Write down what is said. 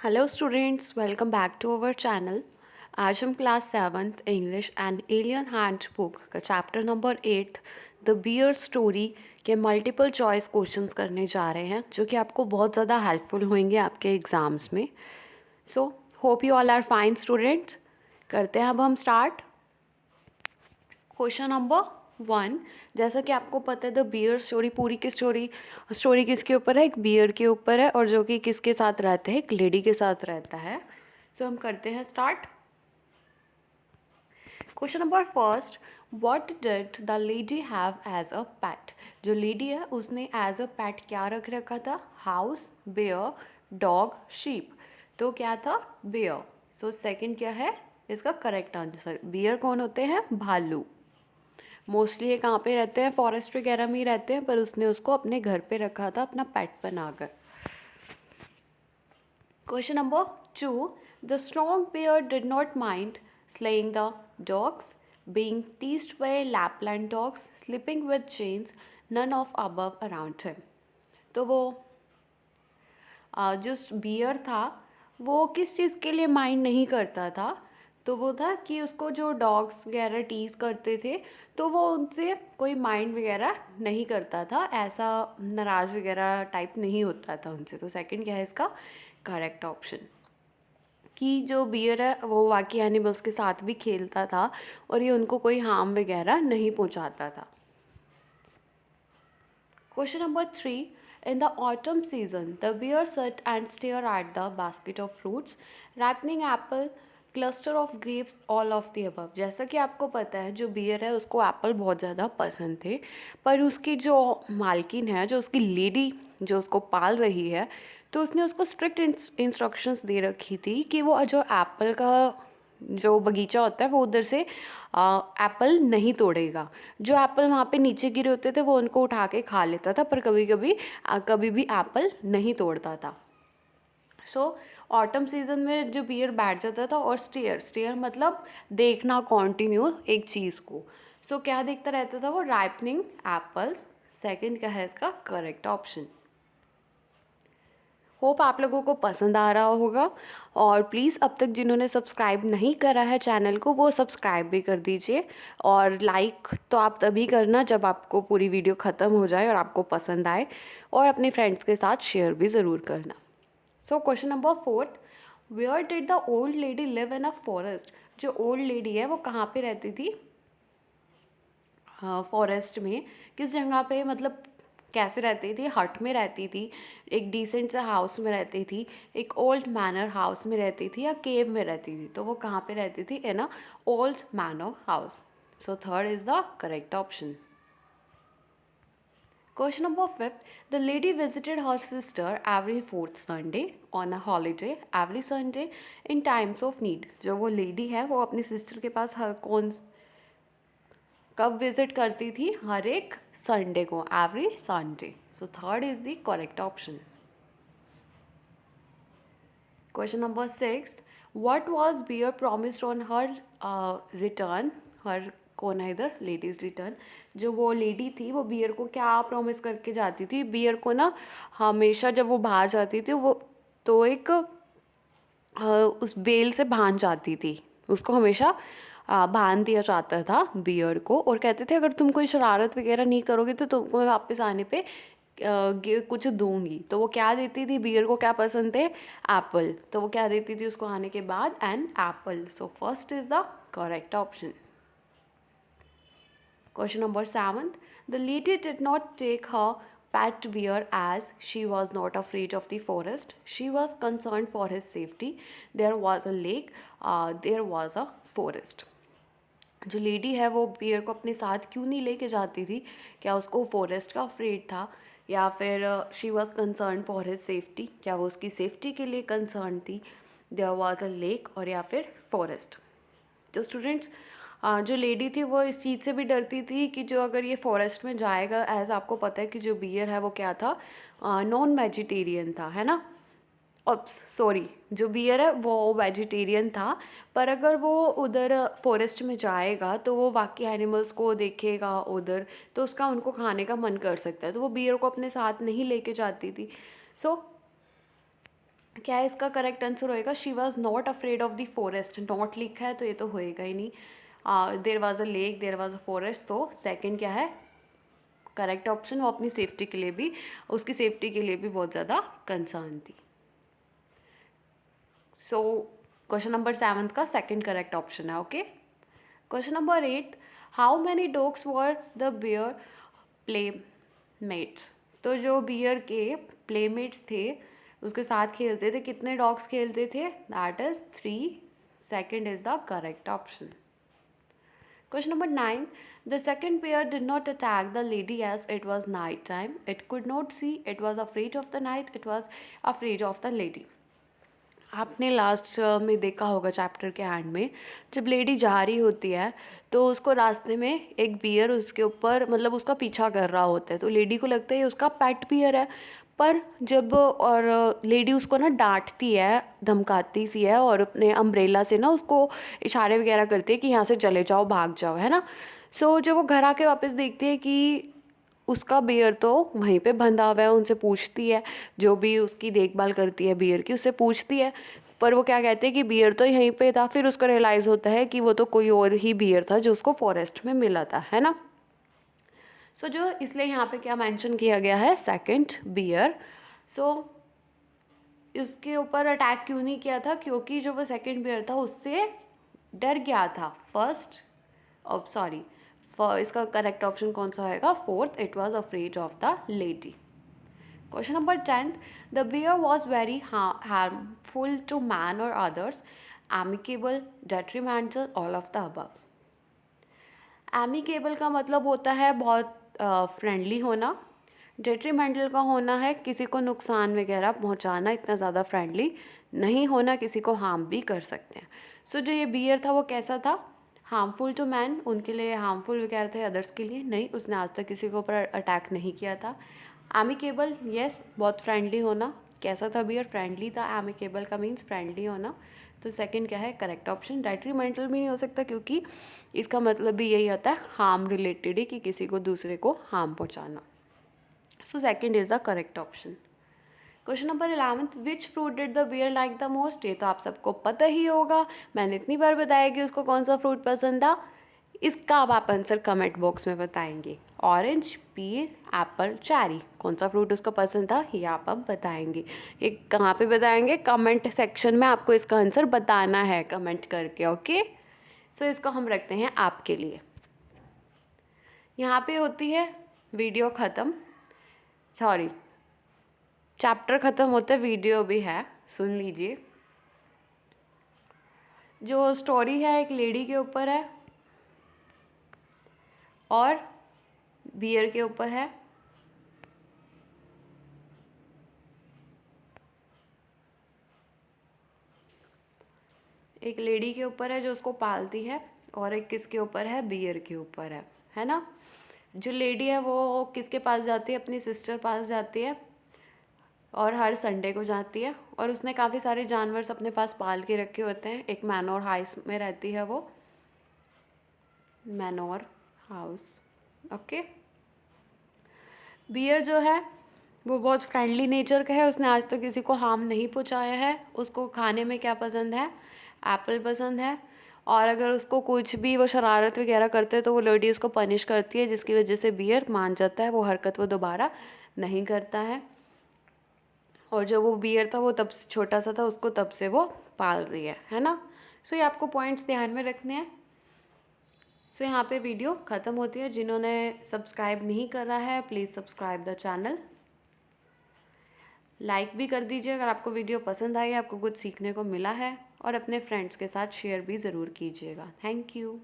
Hello students, welcome back to our channel. आज हम class 7th English and alien hand book का chapter number 8 the bear story के multiple choice questions करने जा रहे हैं, जो कि आपको बहुत ज़्यादा हेल्पफुल होंगे आपके एग्ज़ाम्स में। So hope you all are fine students. करते हैं अब हम स्टार्ट। Question number 1। जैसा कि आपको पता है द बियर स्टोरी पूरी की स्टोरी किसके ऊपर है? एक बियर के ऊपर है, और जो कि किसके साथ रहता है? एक लेडी के साथ रहता है। सो हम करते हैं start. Question number first, what did the lady have as a pet? जो लेडी है उसने एज अ पेट क्या रख रखा था? House, bear, dog, sheep. तो क्या था? बेयर। सो सेकंड क्या है इसका करेक्ट आंसर? बियर कौन होते हैं? भालू। मोस्टली ये कहाँ पे रहते हैं? फॉरेस्ट वगैरह में ही रहते हैं, पर उसने उसको अपने घर पे रखा था अपना पेट बनाकर। Question number 2, the strong bear did not mind slaying the dogs, being teased by Lapland dogs, sleeping with chains, none of above around him. तो वो जो बियर था वो किस चीज़ के लिए माइंड नहीं करता था? तो वो था कि उसको जो डॉग्स वगैरह टीज करते थे, तो वो उनसे कोई माइंड वगैरह नहीं करता था, ऐसा नाराज़ वगैरह टाइप नहीं होता था उनसे। तो सेकंड क्या है इसका करेक्ट ऑप्शन? कि जो बियर है वो बाकी एनिमल्स के साथ भी खेलता था और ये उनको कोई हार्म वगैरह नहीं पहुंचाता था। Question number 3. In the autumn season, the bear sat and stared at the basket of fruits, ripening apple, cluster of grapes, all of the above. जैसा कि आपको पता है जो बियर है उसको एप्पल बहुत ज़्यादा पसंद थे, पर उसकी जो मालकिन है, जो उसकी लेडी जो उसको पाल रही है, तो उसने उसको स्ट्रिक्ट इंस्ट्रक्शंस दे रखी थी कि वो जो एप्पल का जो बगीचा होता है वो उधर से एप्पल नहीं तोड़ेगा। जो एप्पल वहाँ पे नीचे गिरे होते थे वो उनको उठा के खा लेता था, पर कभी भी एप्पल नहीं तोड़ता था। सो ऑटम सीजन में जो बियर बैठ जाता था, और स्टेयर मतलब देखना कॉन्टिन्यू एक चीज़ को। सो क्या देखता रहता था वो? Ripening apples. सेकंड क्या है इसका करेक्ट ऑप्शन? होप आप लोगों को पसंद आ रहा होगा, और प्लीज़ अब तक जिन्होंने सब्सक्राइब नहीं करा है चैनल को वो सब्सक्राइब भी कर दीजिए, और लाइक तो आप तभी करना जब आपको पूरी वीडियो ख़त्म हो जाए और आपको पसंद आए, और अपने फ्रेंड्स के साथ शेयर भी ज़रूर करना। So question number 4, where did the old lady live in a forest? जो ओल्ड लेडी है वो कहाँ पे रहती थी? फॉरेस्ट में। किस जगह पे, मतलब कैसे रहती थी? हट में रहती थी, एक डिसेंट सा हाउस में रहती थी, एक ओल्ड मैनर हाउस में रहती थी, या केव में रहती थी? तो वो कहाँ पे रहती थी? In a old manor house. So third is the correct option. Question number 5. The lady visited her sister every fourth Sunday on a holiday every Sunday in times of need. जो वो लेडी है वो अपनी sister के पास हर कब visit करती थी? हर एक संडे को, every Sunday. So third is the correct option. Question number 6, what was bear promised on her return? Her कौन है इधर? Lady's return. जो वो लेडी थी वो बियर को क्या प्रॉमिस करके जाती थी? बियर को ना हमेशा जब वो बाहर जाती थी वो तो एक उस बेल से बांध जाती थी, उसको हमेशा बांध दिया जाता था बियर को, और कहते थे अगर तुम कोई शरारत वगैरह नहीं करोगे तो तुमको मैं वापस आने पे कुछ दूंगी। तो वो क्या देती थी? बियर को क्या पसंद थे? एप्पल। तो वो क्या देती थी उसको आने के बाद? An apple. So first is the correct option. Question number 7. The lady did not take her pet bear as she was not afraid of the forest. She was concerned for his safety. There was a lake, there was a forest. जो lady है वो beer को अपने साथ क्यों नहीं लेके जाती थी? क्या उसको फॉरेस्ट का अफ्रेड था, या फिर she was concern for his safety? क्या वो उसकी सेफ्टी के लिए कंसर्न थी? देयर वॉज अ लेक, और या फिर फॉरेस्ट? तो स्टूडेंट्स जो लेडी थी वो इस चीज़ से भी डरती थी कि जो अगर ये फॉरेस्ट में जाएगा, एज आपको पता है कि जो बियर है वो क्या था? नॉन वेजिटेरियन था, है ना? सॉरी, जो बियर है वो वेजिटेरियन था, पर अगर वो उधर फॉरेस्ट में जाएगा तो वो बाकी एनिमल्स को देखेगा उधर, तो उसका उनको खाने का मन कर सकता है, तो वो बियर को अपने साथ नहीं लेके जाती थी। सो क्या है इसका करेक्ट आंसर होएगा? She was not afraid of the forest, not लिखा है तो ये तो होएगा ही नहीं। There was a lake, there was a forest, तो सेकंड क्या है करेक्ट ऑप्शन। वो अपनी सेफ्टी के लिए भी, उसकी सेफ्टी के लिए भी बहुत ज़्यादा कंसर्न थी। सो क्वेश्चन नंबर 7 का सेकंड करेक्ट ऑप्शन है। Okay, question number 8, how many dogs were the bear playmates? तो जो बियर के प्लेमेट्स थे, उसके साथ खेलते थे, कितने डॉग्स खेलते थे? That is 3, second is the correct option. Question number 9. The second pair did not attack the lady as it was night time. It could not see. It was afraid of the night. It was afraid of the lady. आपने last में देखा होगा chapter के and में, जब lady जा रही होती है तो उसको रास्ते में एक बियर उसके ऊपर मतलब उसका पीछा कर रहा होता है, तो लेडी को लगता है ये उसका पेट बियर है। पर जब और लेडी उसको ना डांटती है, धमकाती सी है, और अपने अम्ब्रेला से ना उसको इशारे वगैरह करती है कि यहाँ से चले जाओ, भाग जाओ, है ना। सो जब वो घर आके वापस देखती है कि उसका बियर तो वहीं पे बंधा हुआ है, उनसे पूछती है, जो भी उसकी देखभाल करती है बियर की, उससे पूछती है, पर वो क्या कहते हैं कि बियर तो यहीं पे था। फिर उसको रियलाइज़ होता है कि वो तो कोई और ही बियर था जो उसको फॉरेस्ट में मिला था, है ना। सो जो इसलिए यहाँ पे क्या मेंशन किया गया है, सेकंड बियर। सो इसके ऊपर अटैक क्यों नहीं किया था? क्योंकि जो वो सेकंड बियर था उससे डर गया था। फर्स्ट सॉरी, इसका करेक्ट ऑप्शन कौन सा होएगा? Fourth, it was afraid of the lady. Question number 10, the bear was very harmful to man और others, amicable, detrimental, all of the above. Amicable का मतलब होता है बहुत फ्रेंडली होना, डेट्रीमेंटल का होना है किसी को नुकसान वगैरह पहुंचाना, इतना ज़्यादा फ्रेंडली नहीं होना, किसी को हार्म भी कर सकते हैं। सो जो ये बियर था वो कैसा था? हार्मफुल टू मैन, उनके लिए हार्मफुल वगैरह थे, अदर्स के लिए नहीं, उसने आज तक किसी के ऊपर अटैक नहीं किया था। एमिकेबल, यस, बहुत फ्रेंडली होना। कैसा था बियर? फ्रेंडली था। एमिकेबल का मीन्स फ्रेंडली होना, तो सेकंड क्या है करेक्ट ऑप्शन। डेट्रीमेंटल भी नहीं हो सकता क्योंकि इसका मतलब भी यही आता है हार्म रिलेटेड ही, कि किसी को दूसरे को हार्म पहुंचाना। So second is the correct option. Question number 11, which fruit did the bear like the most? ये तो आप सबको पता ही होगा, मैंने इतनी बार बताया कि उसको कौन सा फ्रूट पसंद था। इसका अब आप आंसर कमेंट बॉक्स में बताएंगे। ऑरेंज, पीर, एप्पल, चेरी, कौन सा फ्रूट उसको पसंद था ये आप अब बताएंगे। ये कहाँ पे बताएंगे? कमेंट सेक्शन में आपको इसका आंसर बताना है कमेंट करके। ओके, सो इसको हम रखते हैं आपके लिए। यहाँ पे होती है वीडियो ख़त्म, सॉरी चैप्टर ख़त्म होता है, वीडियो भी है, सुन लीजिए। जो स्टोरी है एक लेडी के ऊपर है और बियर के ऊपर है। एक लेडी के ऊपर है जो उसको पालती है, और एक किसके ऊपर है? बियर के ऊपर है ना। जो लेडी है वो किसके पास जाती है? अपनी सिस्टर पास जाती है, और हर संडे को जाती है, और उसने काफ़ी सारे जानवर अपने पास पाल के रखे होते हैं। एक मैनोर हाउस में रहती है वो, मैनोर हाउस। ओके, बियर जो है वो बहुत फ्रेंडली नेचर का है, उसने आज तक किसी को हार्म नहीं पहुंचाया है। उसको खाने में क्या पसंद है? एप्पल पसंद है, और अगर उसको कुछ भी वो शरारत वगैरह करते हैं तो वो लेडी उसको पनिश करती है, जिसकी वजह से बियर मान जाता है, वो हरकत वो दोबारा नहीं करता है। और जो वो बियर था वो तब से छोटा सा था, उसको तब से वो पाल रही है ना। सो ये आपको पॉइंट्स ध्यान में रखने हैं। सो यहाँ पे वीडियो ख़त्म होती है। जिन्होंने सब्सक्राइब नहीं करा है please subscribe the channel, like भी कर दीजिए अगर आपको वीडियो पसंद आई, आपको कुछ सीखने को मिला है, और अपने फ्रेंड्स के साथ शेयर भी ज़रूर कीजिएगा। Thank you.